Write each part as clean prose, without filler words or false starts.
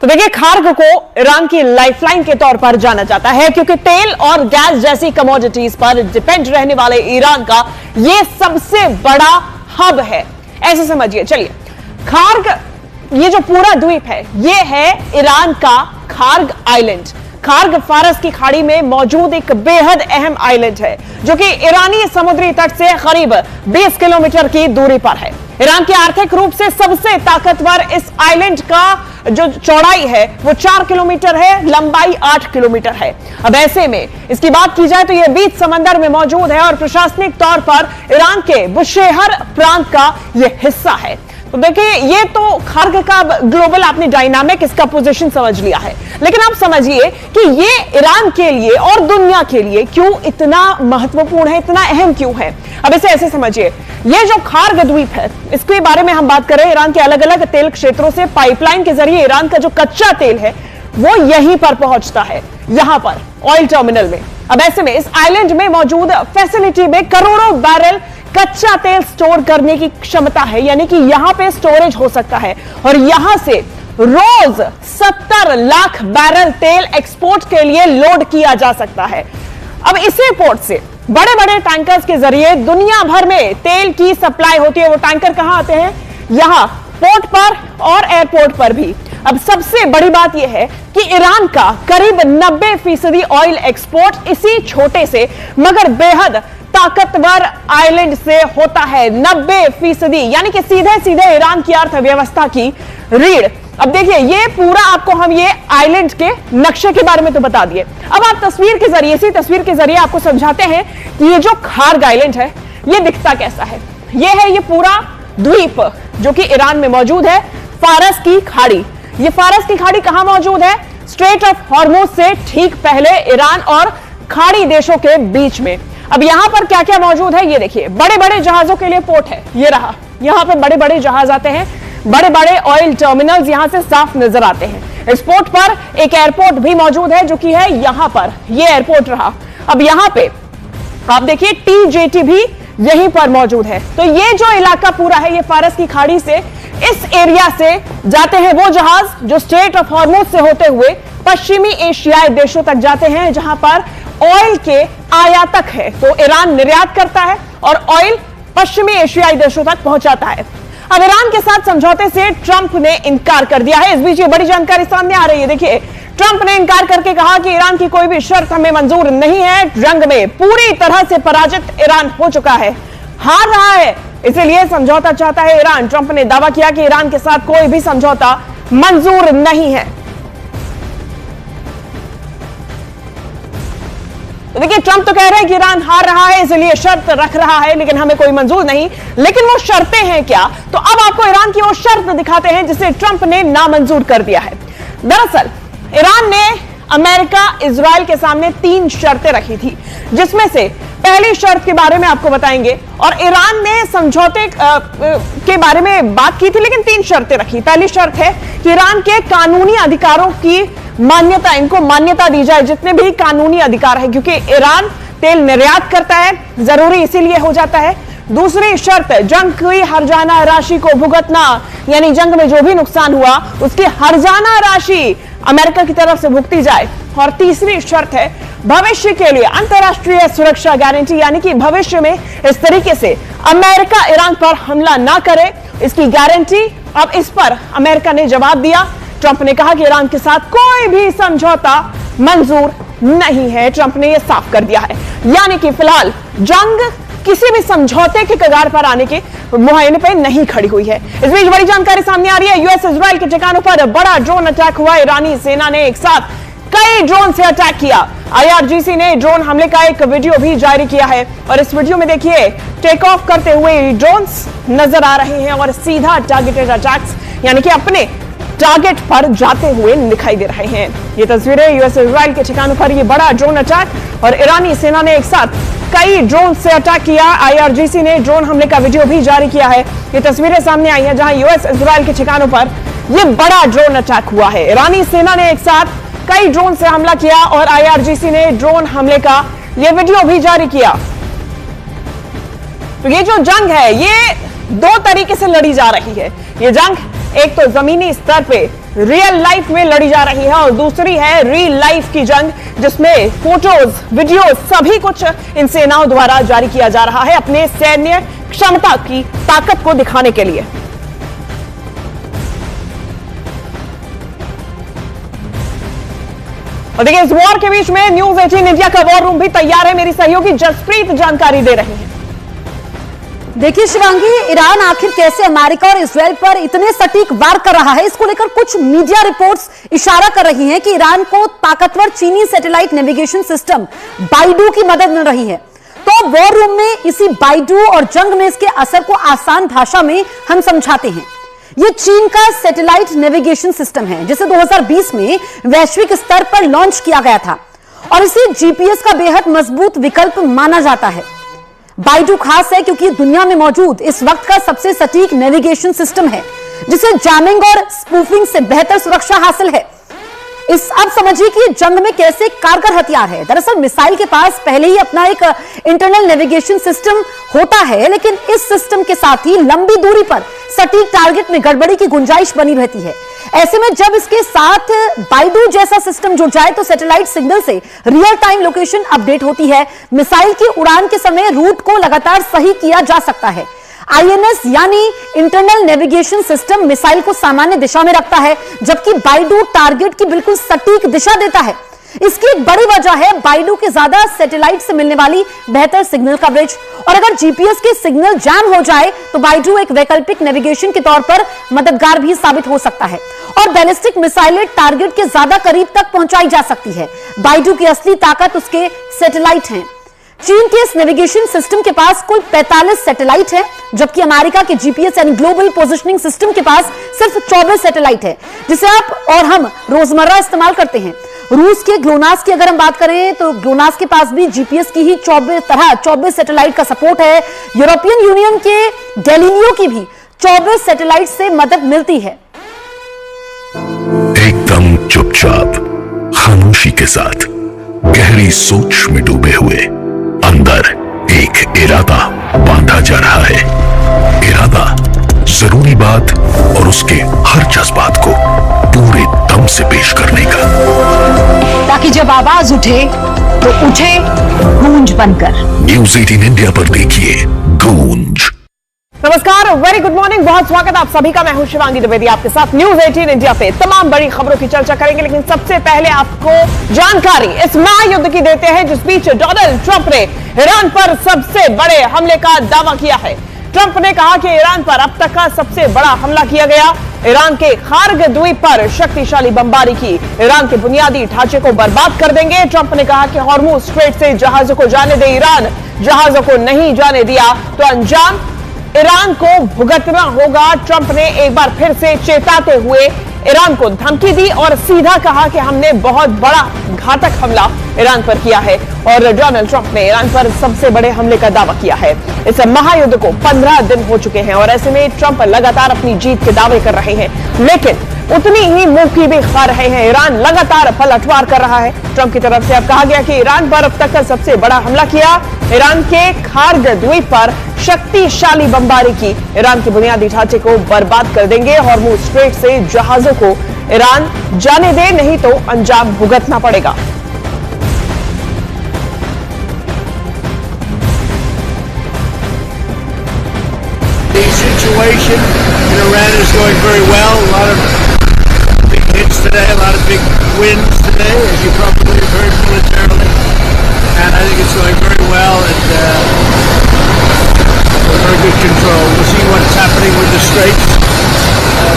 तो देखिए, खार्ग को ईरान की लाइफलाइन के तौर पर जाना जाता है क्योंकि तेल और गैस जैसी कमोडिटीज पर डिपेंड रहने वाले ईरान का यह सबसे बड़ा हब है, ऐसे समझिए। चलिए, खार्ग, ये जो पूरा द्वीप है, ये है ईरान का खार्ग आइलैंड। खार्ग फारस की खाड़ी में मौजूद एक बेहद अहम आइलैंड है जो कि ईरानी समुद्री तट से करीब 20 किलोमीटर की दूरी पर है। ईरान के आर्थिक रूप से सबसे ताकतवर इस आइलैंड का जो चौड़ाई है वो 4 किलोमीटर है, लंबाई 8 किलोमीटर है। अब ऐसे में इसकी बात की जाए तो यह बीच समंदर में मौजूद है और प्रशासनिक तौर पर ईरान के बुशेहर प्रांत का यह हिस्सा है। तो देखिए, ये तो खार्ग का ग्लोबल आपने डायनामिक, इसका पोजीशन समझ लिया है, लेकिन आप समझिए कि ये ईरान के लिए और दुनिया के लिए क्यों इतना महत्वपूर्ण है, इतना अहम क्यों है। अब इसे ऐसे समझिए, ये जो खार्ग द्वीप है, इसके बारे में हम बात करें, ईरान के अलग अलग तेल क्षेत्रों से पाइपलाइन के जरिए ईरान का जो कच्चा तेल है वो यहीं पर पहुंचता है, यहां पर ऑयल टर्मिनल में। अब ऐसे में इस आइलैंड में मौजूद फैसिलिटी में करोड़ों बैरल कच्चा तेल स्टोर करने की क्षमता है, यानी कि यहां पे स्टोरेज हो सकता है और यहां से रोज 70 लाख बैरल तेल एक्सपोर्ट के लिए लोड किया जा सकता है। अब इसी पोर्ट से बड़े बड़े टैंकर्स के जरिए दुनिया भर में तेल की सप्लाई होती है। वो टैंकर कहां आते हैं? यहां पोर्ट पर और एयरपोर्ट पर भी। अब सबसे बड़ी बात यह है कि ईरान का करीब 90% ऑयल एक्सपोर्ट इसी छोटे से मगर बेहद ताकतवर आइलैंड से होता है। 90%, यानी कि सीधे सीधे ईरान की अर्थव्यवस्था की रीढ़। अब देखिए, ये पूरा आपको हम ये आइलैंड के नक्शे के बारे में तो बता दिए। अब आप तस्वीर के जरिए, इसी तस्वीर के जरिए आपको समझाते हैं कि ये जो खार्ग आइलैंड है ये दिखता कैसा है। ये है ये पूरा द्वीप जो कि ईरान में मौजूद है, फारस की खाड़ी। ये फारस की खाड़ी कहां मौजूद है? स्ट्रेट ऑफ हॉर्मुज से ठीक पहले ईरान और खाड़ी देशों के बीच में। अब यहां पर क्या क्या मौजूद है ये देखिए, बड़े बड़े जहाजों के लिए पोर्ट है, ये रहा। यहां पे बड़े बड़े जहाज आते हैं, बड़े बड़े ऑयल टर्मिनल्स यहां से साफ नजर आते हैं। इस पोर्ट पर एक एयरपोर्ट भी मौजूद है जो कि है यहां पर, ये एयरपोर्ट रहा। अब यहां पे आप देखिए TJT भी यहीं पर मौजूद है। तो ये जो इलाका पूरा है, ये फारस की खाड़ी से इस एरिया से जाते हैं वो जहाज जो स्ट्रेट ऑफ हॉर्मुज से होते हुए पश्चिमी एशियाई देशों तक जाते हैं, जहां पर ऑयल के आयातक है। तो ईरान निर्यात करता है और ऑयल पश्चिमी एशियाई देशों तक पहुंचाता है। अब ईरान के साथ समझौते से ट्रंप ने इनकार कर दिया है। इस बीच ये बड़ी जानकारी सामने आ रही है। देखिए, ट्रंप ने इनकार करके कहा कि ईरान की कोई भी शर्त हमें मंजूर नहीं है। जंग में पूरी तरह से पराजित ईरान हो चुका है, हार रहा है, इसलिए समझौता चाहता है ईरान। ट्रंप ने दावा किया कि ईरान के साथ कोई भी समझौता मंजूर नहीं है। तो देखिए, ट्रंप तो कह रहे हैं कि ईरान हार रहा है इसलिए शर्त रख रहा है, लेकिन हमें कोई मंजूर नहीं। लेकिन वो शर्तें हैं क्या? तो अब आपको ईरान की वो शर्त दिखाते हैं जिसे ट्रंप ने नामंजूर कर दिया है। दरअसल ईरान ने अमेरिका, इजराइल के सामने 3 शर्तें रखी थी, जिसमें से पहली शर्त के बारे में आपको बताएंगे। और ईरान ने समझौते के बारे में बात की थी, लेकिन 3 शर्तें रखी। पहली शर्त है कि ईरान के कानूनी अधिकारों की मान्यता, इनको मान्यता दी जाए, जितने भी कानूनी अधिकार है, क्योंकि ईरान तेल निर्यात करता है, जरूरी इसीलिए हो जाता है। दूसरी शर्त, जंग की हर्जाना राशि को भुगतना, यानी जंग में जो भी नुकसान हुआ उसकी हर्जाना राशि अमेरिका की तरफ से भुगती जाए। और तीसरी शर्त है भविष्य के लिए अंतरराष्ट्रीय सुरक्षा गारंटी, यानी कि भविष्य में इस तरीके से अमेरिका ईरान पर हमला ना करे, इसकी गारंटी। अब इस पर अमेरिका ने जवाब दिया। ट्रंप ने कहा कि ईरान के साथ कोई भी समझौता मंजूर नहीं है। ट्रंप ने यह साफ कर दिया है, यानी कि फिलहाल जंग किसी भी समझौते के कगार पर आने के मुहायने पर नहीं खड़ी हुई है। इस बीच बड़ी जानकारी सामने आ रही है। यूएस इजराइल के ठिकानों पर बड़ा ड्रोन अटैक हुआ। ईरानी सेना ने एक साथ कई ड्रोन से अटैक किया। IRGC ने ड्रोन हमले का एक वीडियो भी जारी किया है और इस वीडियो में देखिए, टेक ऑफ करते हुए ड्रोन्स नजर आ रहे हैं और सीधा टारगेटेड अटैक्स, यानी कि अपने टारगेट पर जाते हुए दिखाई दे रहे हैं। ये तस्वीरें यूएस इजराइल के ठिकानों पर ये बड़ा ड्रोन अटैक और ईरानी सेना ने एक साथ कई ड्रोन से अटैक किया। IRGC ने ड्रोन हमले का वीडियो भी जारी किया है। ये तस्वीरें सामने आई हैं जहां यूएस इजराइल के ठिकानों पर यह बड़ा ड्रोन अटैक हुआ है। ईरानी सेना ने एक साथ कई ड्रोन से हमला किया और IRGC ने ड्रोन हमले का यह वीडियो भी जारी किया। तो ये जो जंग है ये 2 तरीके से लड़ी जा रही है। ये जंग एक तो जमीनी स्तर पे रियल लाइफ में लड़ी जा रही है और दूसरी है रियल लाइफ की जंग, जिसमें फोटोज, वीडियोज सभी कुछ इन सेनाओं द्वारा जारी किया जा रहा है अपने सैन्य क्षमता की ताकत को दिखाने के लिए। और देखिए, इस वॉर के बीच में न्यूज 18 इंडिया का वॉर रूम भी तैयार है। मेरी सहयोगी जसप्रीत जानकारी दे रही है। देखिए शिवांगी, ईरान आखिर कैसे अमेरिका और इजराइल पर इतने सटीक वार कर रहा है, इसको लेकर कुछ मीडिया रिपोर्ट्स इशारा कर रही हैं कि ईरान को ताकतवर चीनी सैटेलाइट नेविगेशन सिस्टम बाइडू की मदद मिल रही है। तो वॉर रूम में इसी बाइडू और जंग में इसके असर को आसान भाषा में हम समझाते हैं। यह चीन का सैटेलाइट नेविगेशन सिस्टम है, जिसे 2020 में वैश्विक स्तर पर लॉन्च किया गया था और इसे जीपीएस का बेहद मजबूत विकल्प माना जाता है। बाइडू खास है क्योंकि दुनिया में मौजूद इस वक्त का सबसे सटीक नेविगेशन सिस्टम है, जिसे जैमिंग और स्पूफिंग से बेहतर सुरक्षा हासिल है। अब समझिए कि जंग में कैसे कारगर हथियार है। दरअसल मिसाइल के पास पहले ही अपना एक इंटरनल नेविगेशन सिस्टम होता है, लेकिन इस सिस्टम के साथ ही लंबी दूरी पर सटीक टारगेट में गड़बड़ी की गुंजाइश बनी रहती है। ऐसे में जब इसके साथ बाइडू जैसा सिस्टम जुड़ जाए तो सैटेलाइट सिग्नल से रियल टाइम लोकेशन अपडेट होती है। मिसाइल की उड़ान के समय रूट को लगातार सही किया जा सकता है। आईएनएस यानी इंटरनल नेविगेशन सिस्टम मिसाइल को सामान्य दिशा में रखता है, जबकि बाइडू टारगेट की बिल्कुल सटीक दिशा देता है। इसकी एक बड़ी वजह है बाइडू के ज्यादा सैटेलाइट से मिलने वाली बेहतर सिग्नल कवरेज। और अगर जीपीएस के सिग्नल जैम हो जाए तो बाइडू एक वैकल्पिक नेविगेशन के तौर पर मददगार भी साबित हो सकता है और बैलिस्टिक मिसाइलें टारगेट के ज्यादा करीब तक पहुंचाई जा सकती है। बाइडू की असली ताकत उसके सैटेलाइट हैं। चीन के इस नेविगेशन सिस्टम के पास कुल 45 सैटेलाइट है, जबकि अमेरिका के GPS and global positioning system के पास सिर्फ 24 सैटेलाइट है, जिसे आप और हम रोजमर्रा इस्तेमाल करते हैं। रूस के ग्लोनास की अगर हम बात करें तो ग्लोनास के पास भी जीपीएस की ही 24 सैटेलाइट का सपोर्ट है। यूरोपियन यूनियन के गैलीलियो की भी 24 सैटेलाइट से मदद मिलती है। एकदम चुपचाप, खामोशी के साथ, गहरी सोच में डूबे हुए अंदर एक इरादा बांधा जा रहा है। इरादा जरूरी बात और उसके हर जज्बात को पूरे दम से पेश करने का, ताकि जब आवाज उठे तो उठे गूंज बनकर। न्यूज 18 इंडिया पर देखिए गूंज। नमस्कार, वेरी गुड मॉर्निंग, बहुत स्वागत आप सभी का। मैं हूं शिवांगी द्विवेदी, आपके साथ न्यूज 18 इंडिया पे तमाम बड़ी खबरों की चर्चा करेंगे। लेकिन सबसे पहले आपको जानकारी इस महायुद्ध की देते हैं, जिस बीच डोनाल्ड ट्रंप ने ईरान पर सबसे बड़े हमले का दावा किया है। ट्रंप ने कहा कि ईरान पर अब तक का सबसे बड़ा हमला किया गया। ईरान के खार्ग द्वीप पर शक्तिशाली बमबारी की, ईरान के बुनियादी ढांचे को बर्बाद कर देंगे। ट्रंप ने कहा कि हॉर्मुज स्ट्रेट से जहाजों को जाने दे, ईरान जहाजों को नहीं जाने दिया तो अंजाम ईरान को भुगतना होगा। ट्रंप ने एक बार फिर से चेताते हुए ईरान को धमकी दी और सीधा कहा कि हमने बहुत बड़ा घातक हमला ईरान पर किया है। और डोनाल्ड ट्रंप ने ईरान पर सबसे बड़े हमले का दावा किया है। इस महायुद्ध को 15 दिन हो चुके हैं और ऐसे में ट्रंप लगातार अपनी जीत के दावे कर रहे हैं, लेकिन उतनी ही मुंह की भी खा रहे हैं। ईरान लगातार पलटवार कर रहा है। ट्रंप की तरफ से अब कहा गया कि ईरान पर अब तक का सबसे बड़ा हमला किया, ईरान के खार्ग द्वीप पर शक्तिशाली बमबारी की, ईरान के बुनियादी ढांचे को बर्बाद कर देंगे। हॉर्मुज स्ट्रेट से जहाजों को ईरान जाने दे, नहीं तो अंजाम भुगतना पड़ेगा। Situation in Iran is going very well. A lot of big hits today, a lot of big wins today, as you probably have heard militarily. And I think it's going very well and very good control. We'll see what's happening with the Straits.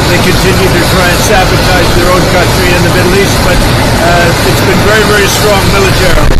They continue to try and sabotage their own country in the Middle East, but it's been very, very strong militarily.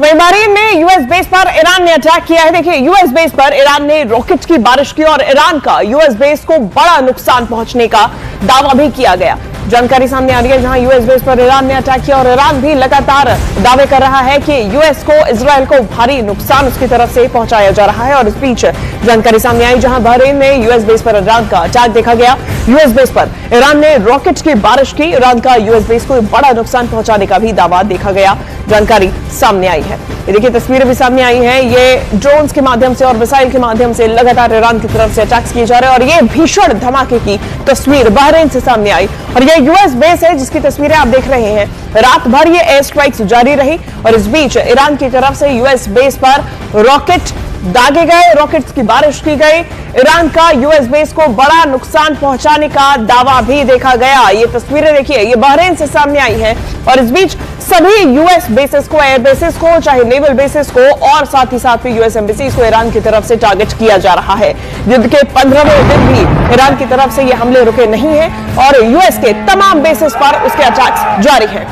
Bahrain में US base पर Iran ने attack किया है। देखिए, US base पर Iran ने rocket की बारिश की और ईरान का यूएस बेस को बड़ा नुकसान पहुंचने का दावा भी किया गया। जानकारी सामने आ रही है जहां यूएस बेस पर ईरान ने अटैक किया और ईरान भी लगातार दावे कर रहा है कि यूएस को, इजरायल को भारी नुकसान उसकी तरफ से पहुंचाया जा रहा है। और इस बीच जानकारी सामने आई जहां बहरीन में यूएस बेस पर ईरान का अटैक देखा गया। यूएस बेस पर ईरान ने रॉकेट की बारिश की। ईरान का यूएस बेस को बड़ा नुकसान पहुंचाने का भी दावा देखा गया, जानकारी सामने आई है। ये देखिए तस्वीरें भी सामने आई हैं। ये ड्रोन्स के माध्यम से और मिसाइल के माध्यम से लगातार ईरान की तरफ से अटैक्स किए जा रहे हैं और ये भीषण धमाके की तस्वीर बहरीन से सामने आई। और ये यूएस बेस है जिसकी तस्वीरें आप देख रहे हैं। रात भर ये एयर स्ट्राइक्स जारी रही और इस बीच ईरान की तरफ से यूएस बेस पर रॉकेट दागे गए, रॉकेट्स की बारिश की गई। ईरान का यूएस बेस को बड़ा नुकसान पहुंचाने का दावा भी देखा गया। ये तस्वीरें देखिए, ये बहरीन से सामने आई हैं और इस बीच सभी यूएस बेसेस को, एयर बेसेस को, चाहे नेवल बेसेस को और साथ ही साथ यूएस एम्बेसीज को ईरान की तरफ से टारगेट किया जा रहा है। युद्ध के 15वें दिन भी ईरान की तरफ से ये हमले रुके नहीं हैं और यूएस के तमाम बेसेस पर उसके अटैक्स जारी हैं।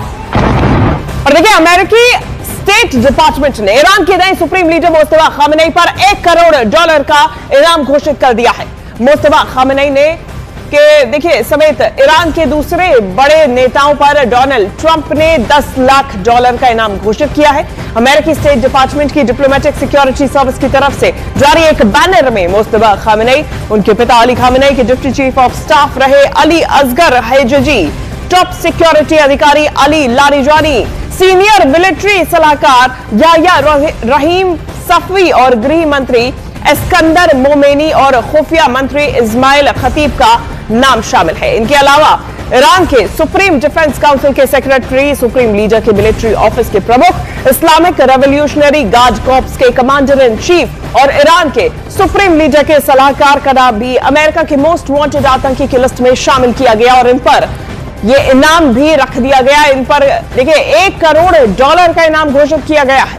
और देखिए अमेरिकी स्टेट डिपार्टमेंट ने ईरान के नए सुप्रीम लीडर मुस्तफा खामेनी पर $1 करोड़ का इनाम घोषित कर दिया है। मुस्तफा खामेनी ने के देखिए समेत ईरान के दूसरे बड़े नेताओं पर डोनाल्ड ट्रंप ने $10 लाख का इनाम घोषित किया है। अमेरिकी स्टेट डिपार्टमेंट की डिप्लोमेटिक सिक्योरिटी सर्विस की तरफ से जारी एक बैनर में मुस्तफा खामेनी, उनके पिता अली खामेनी के डिप्टी चीफ ऑफ स्टाफ रहे अली असगर हैजजी, टॉप सिक्योरिटी अधिकारी अली लारिजानी, सीनियर मिलिट्री सलाहकार याया रहीम सफवी और गृह मंत्री एस्कंदर मोमेनी और खुफिया मंत्री इस्माइल खतीब का नाम शामिल है। इनके अलावा ईरान के सुप्रीम डिफेंस काउंसिल के सेक्रेटरी, सुप्रीम लीडर के मिलिट्री ऑफिस के प्रमुख, इस्लामिक रेवोल्यूशनरी गार्ड कॉर्प्स के कमांडर इन चीफ और ईरान के सुप्रीम लीडर के सलाहकार का नाम भी अमेरिका के मोस्ट वांटेड आतंकी की लिस्ट में शामिल किया गया और इन पर ये इनाम भी रख दिया गया। इन पर देखिए $1 करोड़ का इनाम घोषित किया गया है।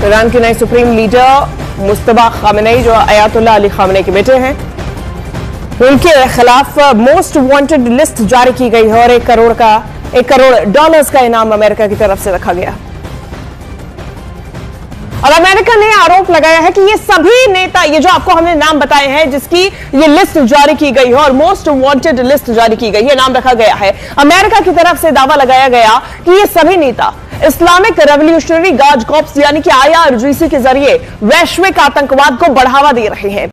ईरान के नए सुप्रीम लीडर मुस्तफा खामेनी जो अयातुल्लाह अली खामेनी के बेटे हैं, उनके खिलाफ मोस्ट वांटेड लिस्ट जारी की गई है और $1 करोड़ का इनाम अमेरिका की तरफ से रखा गया। और अमेरिका ने आरोप लगाया है कि ये सभी नेता, ये जो आपको हमने नाम बताए हैं जिसकी ये लिस्ट जारी की गई है और मोस्ट वांटेड लिस्ट जारी की गई है, नाम रखा गया है, अमेरिका की तरफ से दावा लगाया गया कि ये सभी नेता इस्लामिक रेवोल्यूशनरी गार्ड कॉर्प्स यानी कि IRGC के जरिए वैश्विक आतंकवाद को बढ़ावा दे रहे हैं।